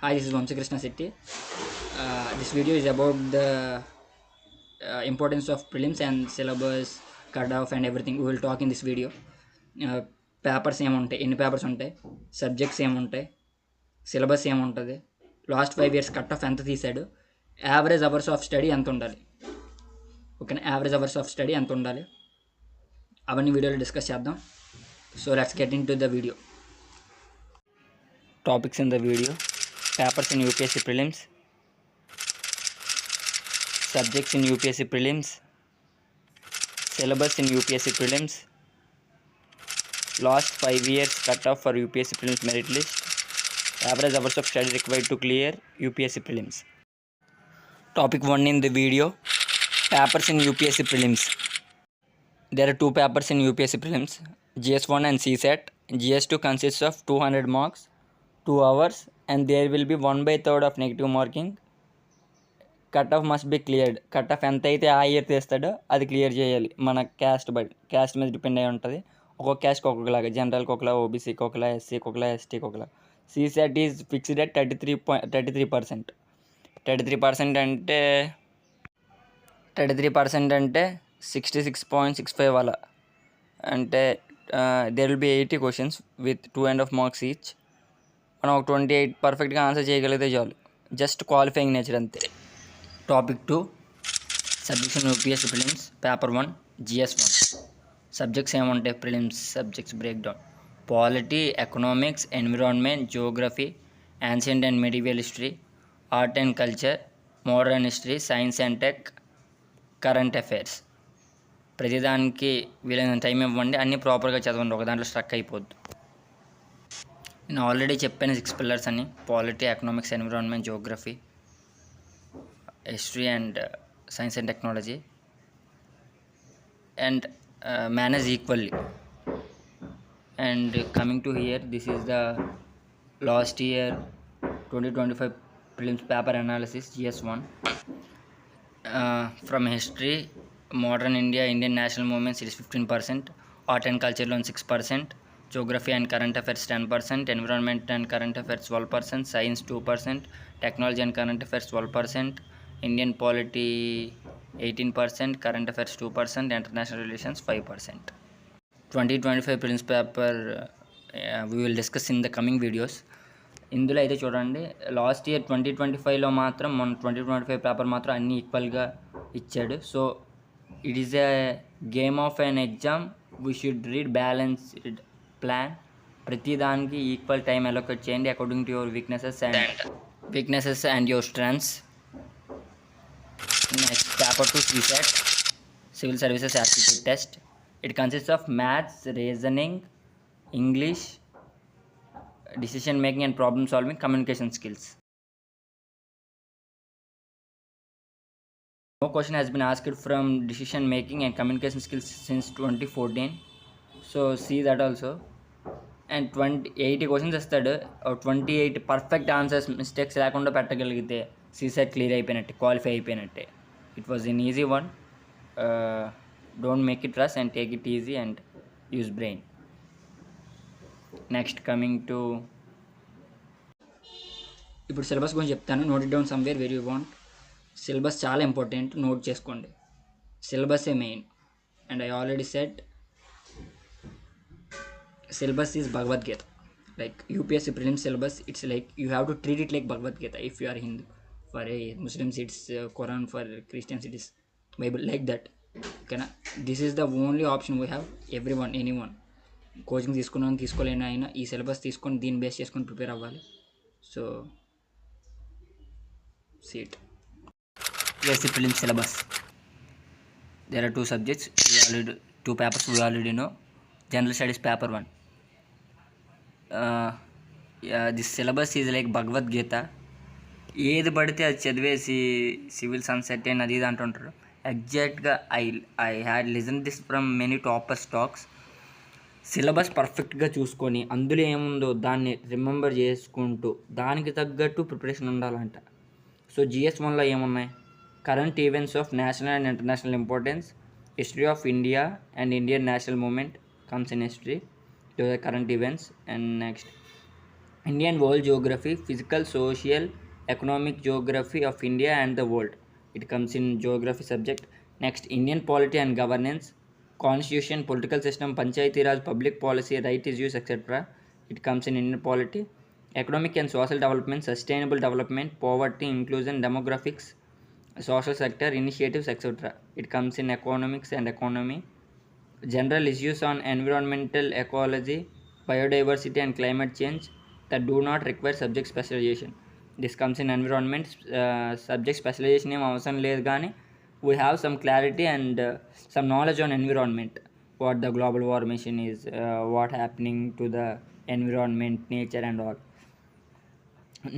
Hi, this is Vamsakrishna Setti. This video is about the importance of prelims and syllabus, cutoff and everything. We will talk in this video. Papers ఏముంటాయి, ఎన్ని papers ఉంటాయి, subjects ఏముంటాయి, syllabus ఏముంటుంది, last 5 years cut off ఎంత తీసాడు, average hours of study ఎంత ఉండాలి, ఓకేనా, యావరేజ్ అవర్స్ ఆఫ్ స్టడీ ఎంత ఉండాలి, అవన్నీ వీడియోలో డిస్కస్ చేద్దాం. So let's get in to the video. Topics in the video: papers in UPSC prelims, subjects in UPSC prelims, syllabus in UPSC prelims, last 5 years cutoff for UPSC prelims merit list, average hours of study required to clear UPSC prelims. Topic 1 in the video: papers in UPSC prelims. There are 2 papers in UPSC prelims, GS1 and CSAT. GS2 consists of 200 marks, 2 hours, and there will be 1/3 of negative marking. Cut off must be cleared. Cut off ఎంత అయితే ఆ year తీస్తాడో అది clear చేయాలి. మన caste మీద depend అయి ఉంటుంది. ఒక్కొక్క క్యాస్ట్కి ఒక్కొక్కలాగా, జనరల్కి ఒకలా, ఓబీసీకి ఒకలా, ఎస్సీకి ఒకలా, ఎస్టీకి ఒకలా. CSAT is fixed at 33%. 33% అంటే 66.65 అలా. అంటే there will be 80 questions with 2.5 marks each. మనం ఒక 28 పర్ఫెక్ట్గా ఆన్సర్ చేయగలిగితే చాలు. జస్ట్ క్వాలిఫైయింగ్ నేచర్ అంతే. Topic 2: Subjects in UPSC Prelims. Paper 1, GS1. Subjects ఏముంటాయి, prelims subjects breakdown: polity, economics, environment, Geography, ancient and medieval history, art and culture, modern history, science and tech, current affairs. ప్రతిదానికి వీలైన time ఇవ్వండి, అన్నీ ప్రాపర్గా చదవండి, ఒక దాంట్లో స్ట్రక్ అయిపోద్దు. నేను ఆల్రెడీ చెప్పాను 6 పిల్లర్స్ అని: polity, economics, environment, Geography, history and science and technology, and manage equally. And coming to here, this is the last year 2025 prelims paper analysis, GS1. From history, modern India, Indian national movements, it is 15%. Art and culture loan 6%. Geography and current affairs 10%. Environment and current affairs 12%. Science 2%. Technology and current affairs 12%. Indian polity 18%, current affairs 2%, international relations 5%. 2025 prelims paper we will discuss in the coming videos. ఇందులో అయితే చూడండి, last year 2025లో మాత్రం మన 2025 paper మాత్రం అన్నీ ఈక్వల్గా ఇచ్చాడు. So it is a game of an exam. We should read balanced plan. ప్రతి దానికి ఈక్వల్ టైం అలొకేట్ చేయండి according to your weaknesses and your strengths. Next, paper 2, CSAT, Civil Services Aptitude Test. It consists of maths, reasoning, English, decision making and problem solving, communication skills. No question has been asked from decision making and communication skills since 2014. So see that also. And 80 questions ఇస్తాడు. 28 perfect answers mistakes లేకుండా పెట్టగలిగితే CSAT clear అయిపోయినట్టే, qualify అయిపోయినట్టే. It was an easy one. Don't make it rush and take it easy and use brain. Next, coming to ఇప్పుడు syllabus గురించి చెప్తాను. Note it down somewhere very you want. Syllabus చాలా important, note చేసుకోండి. సిలబసే main. And I already set syllabus is Bhagavad Gita. Like UPSC prelims syllabus, it's like you have to treat it like Bhagavad Gita if you are Hindu. For Muslims it's Quran, for Christians it is Bible, like that. Okay, this is the only option we have. Anyone coaching తీసుకున్నాను, తీసుకోలేని అయినా ఈ syllabus తీసుకొని దీన్ని base చేసుకొని prepare అవ్వాలి. So seat UPSC prelims syllabus. There are 2 subjects, 2 papers we already know. General studies paper 1. This syllabus is like Bhagavad Gita. ఏది పడితే అది చదివేసి సివిల్స్ అన్సర్టైన్ అది ఇది అంటుంటారు. ఎగ్జాక్ట్గా I had listen this from many topper talks. Syllabus పర్ఫెక్ట్గా చూసుకొని అందులో ఏముందో దాన్ని రిమెంబర్ చేసుకుంటూ దానికి తగ్గట్టు ప్రిపరేషన్ ఉండాలంట. సో GS1లో ఏమున్నాయి? Current events of national and international importance, history of India and Indian national movement comes in history. Those are current events. And next, Indian world geography, physical, social, economic geography of India and the world. It comes in geography subject. Next, Indian polity and governance, constitution, political system, panchayati raj, public policy, right issues, etc. It comes in Indian polity. Economic and social development, sustainable development, poverty, inclusion, demographics, social sector, initiatives, etc. It comes in economics and economy. General issues on environmental ecology, biodiversity, and climate change that do not require subject specialization. This comes in environment. Subject specialization ఏం అవసరం లేదు కానీ we have some clarity and some knowledge on environment, what the global warming is, what happening to the environment, nature and all.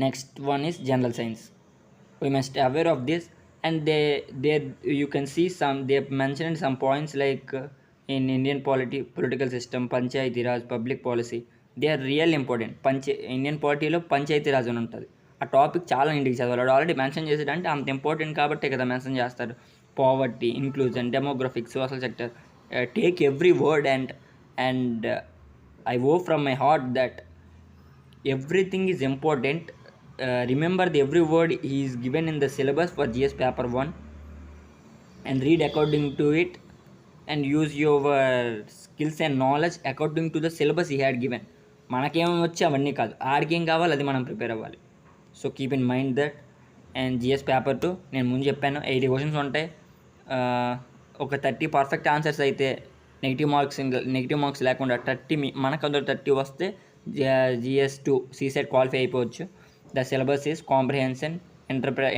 Next one is general science. We must aware of this, and they you can see some, they mentioned some points like in Indian political system, panchayati raj, public policy, they are real important. Indian పాలిటీలో పంచాయతీ రాజ్ అని ఉంటుంది. ఆ topic చాలా ఇంటికి చదవాలి, already mention చేసేటంటే అంత important కాబట్టే కదా మెన్షన్ చేస్తారు. Poverty, inclusion, demographics, social sector, take every word and I hope from my heart that everything is important. Remember the every word is given in the syllabus for GS paper 1 and read according to it and use your skills and knowledge according to the syllabus he had given. మనకేమేమి వచ్చి అవన్నీ కాదు, ఆడికి ఏం కావాలి అది మనం prepare అవ్వాలి. So keep in mind that. And GS paper 2 నేను ముందు చెప్పాను 80 క్వశ్చన్స్ ఉంటాయి. ఒక 30 పర్ఫెక్ట్ ఆన్సర్స్ అయితే నెగిటివ్ మార్క్స్ లేకుండా 30 మనకు అందులో 30 వస్తే GS2 CSET క్వాలిఫై అయిపోవచ్చు. The syllabus is comprehension,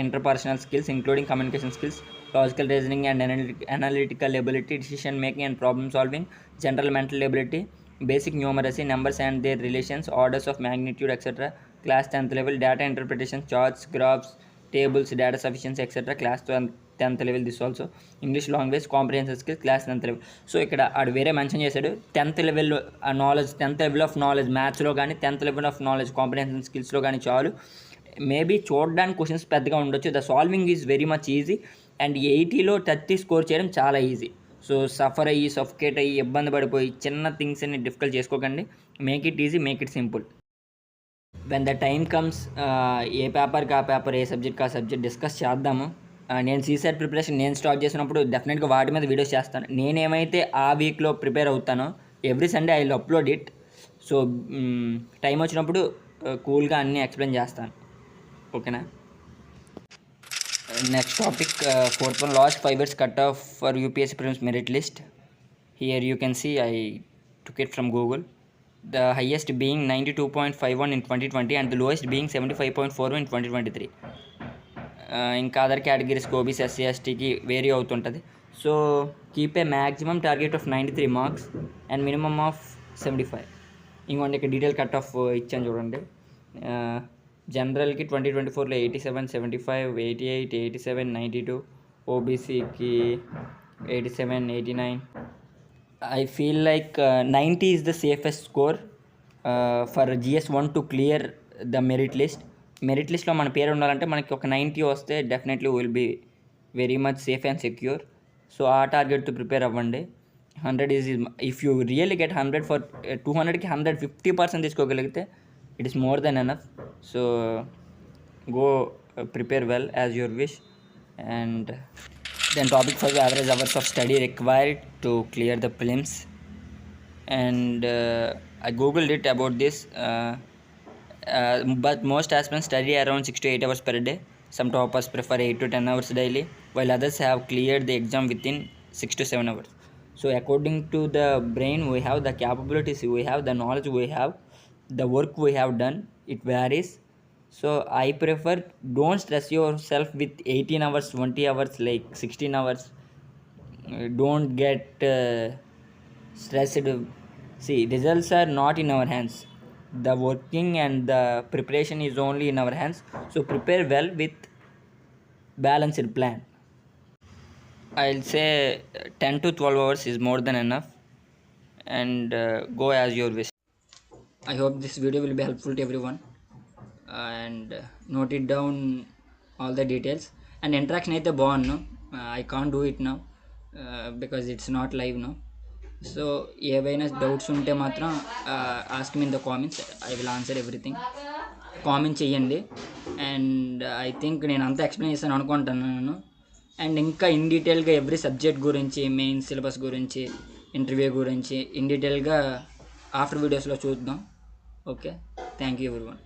interpersonal skills including communication skills, logical reasoning and analytical ability, decision making and problem solving, general mental ability, basic numeracy, numbers and their relations, orders of magnitude, etc. Class 10th level, data interpretation, charts, graphs, tables, data sufficiency, etc. Class 10th level, this also. English language comprehension skills, class 10th level. So ఇక్కడ ఆడు వేరే mention చేశాడు 10th level knowledge, 10th level of knowledge మ్యాథ్స్లో కానీ 10th level of knowledge comprehension స్కిల్స్లో కానీ చాలు. Maybe చూడడానికి క్వశ్చన్స్ పెద్దగా ఉండొచ్చు, the solving is very much easy and 80లో 30 స్కోర్ చేయడం చాలా ఈజీ. సో సఫకేట్ అయ్యి ఇబ్బంది పడిపోయి చిన్న థింగ్స్ అన్ని డిఫికల్ట్ చేసుకోకండి. Make it easy, make it simple. When the time comes ఏ పేపర్కి ఆ పేపర్, ఏ సబ్జెక్ట్కి ఆ సబ్జెక్ట్ డిస్కస్ చేద్దాము. నేను CSET ప్రిపరేషన్ నేను స్టార్ట్ చేసినప్పుడు డెఫినెట్గా వాటి మీద వీడియోస్ చేస్తాను. నేనేమైతే ఆ వీక్లో ప్రిపేర్ అవుతానో every Sunday I will upload it. So time వచ్చినప్పుడు కూల్గా అన్నీ ఎక్స్ప్లెయిన్ చేస్తాను, ఓకేనా. Next topic, fourth one, last 5 years cut off for UPSC prelims merit list. Here you can see I took it from Google. The highest being 92.51 in 2020 and the lowest being 75.41 in 2023. ఇంకా other కేటగిరీస్కి OBC SC STకి vary అవుతుంటుంది. So keep a maximum target of 93 marks and minimum of 75. ఇంకోండి ఇక్కడ detail cut off ఇచ్చాను చూడండి. జనరల్కి 2024లో 87, 75, 88, 87, 92, OBCకి 87, 89. I feel like 90 is the safest score for GS1 to clear the merit list. Merit లిస్ట్లో మన పేరు ఉండాలంటే మనకి ఒక 90 వస్తే definitely will be very much safe and secure. So ఆ టార్గెట్తో ప్రిపేర్ అవ్వండి. 100 is if you really get 100 for 200కి 150% తీసుకోగలిగితే it is more than enough. So go prepare well as your wish. And then topic for average hours of study required to clear the prelims. And I googled it about this. But most aspirants study around 6 to 8 hours per day. Some toppers prefer 8 to 10 hours daily, while others have cleared the exam within 6 to 7 hours. So according to the brain we have, the capabilities we have, the knowledge we have, the work we have done, it varies. So I prefer, don't stress yourself with 18 hours, 20 hours, like 16 hours. Don't get stressed. See, results are not in our hands. The working and the preparation is only in our hands. So prepare well with balanced plan. I'll say 10 to 12 hours is more than enough, and go as your wish. I hope this video will be helpful to everyone, and note it down all the details. And interaction అయితే బాగున్నాను. I can't do it now because it's not live now. So ఏవైనా doubts ఉంటే మాత్రం ask me in the comments, I will answer everything. Comment చేయండి. And I think నేను అంతా explain చేస్తాను అనుకుంటున్నాను. అండ్ ఇంకా ఇన్ డీటెయిల్గా ఎవ్రీ సబ్జెక్ట్ గురించి, మెయిన్ సిలబస్ గురించి, ఇంటర్వ్యూ గురించి ఇన్ డీటెయిల్గా ఆఫ్టర్ వీడియోస్లో చూద్దాం. Okay, thank you everyone.